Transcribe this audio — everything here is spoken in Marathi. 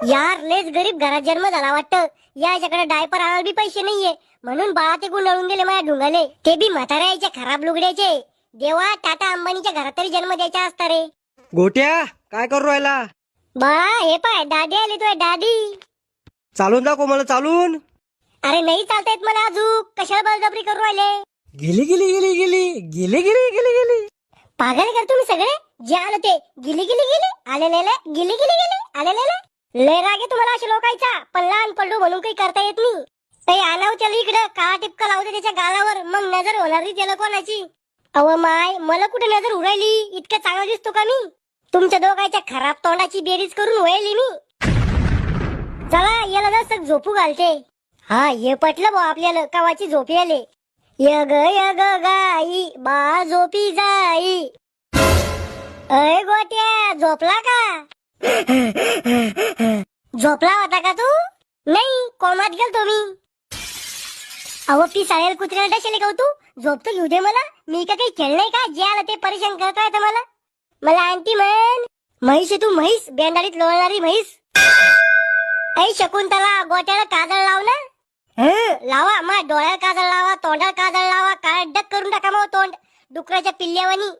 यार लेच गरीब घरात जन्म झाला वाटतं. याच्याकडे डायपर आणायला बी पैसे नाहीये, म्हणून बाळा ते गुंडाळून गेले माझ्या ढुंगाले, ते बी म्हाताऱ्याचे खराब लुगड्याचे. देवा, टाटा अंबानीच्या घरात तरी जन्म द्यायचा असता रे. गोट्या काय करू राहिला? बाळा हे पाय, दादी आली तुझ्या दादी. चालून दाखव मला चालून. अरे नाही चालता येत मला अजून, कशाला बळजबरी करू राहिले? गेली गेली गेली गेली गेली गेली गेली गेली. पागल कर तुम्ही सगळे. जे आलं ते गिली गिली गेले आलेले, गिली गिली गेले आलेले. लय राग आहे तुम्हाला अशा लोकांचा, पण लहान पडलो म्हणून काही करता येत नाही. काही आणाव त्याला इकडं, काळा टिपका लावते त्याच्या गालावर, मग नजर होणार नाही त्याला कोणाची. अव माय, मला कुठे नजर उरायली? इतकं चांगला दिसतो का मी? तुमच्या दोघांच्या खराब तोंडाची बेरीज करून व्हायली मी. चला याला जसं झोपू घालते. हा हे पटलं भाऊ आपल्याला, कवाची झोपी आले. यग यग गाई बा झोपी जाई. अय गोट्या, झोपला का? झोपला होता का तू? नाही, कोमात गेलतो मी. अहो ती साळेल कुत्र्याला डशेले का तू? झोपतो घेऊ दे मला, मी का काही खेळलंय का? जे आलं ते परेशान करतोय तर मला आणती म्हण. म्हैस आहे तू, म्हैस, बेंडाळीत लोळणारी म्हैस. ऐ शकुंतला, गोट्याला काजळ लाव ना. लावा, मा डोळ्याला काजळ लावा, तोंडाला काजळ लावा, काळ डक करून टाका मग तोंड डुकराच्या पिल्ल्यावानी.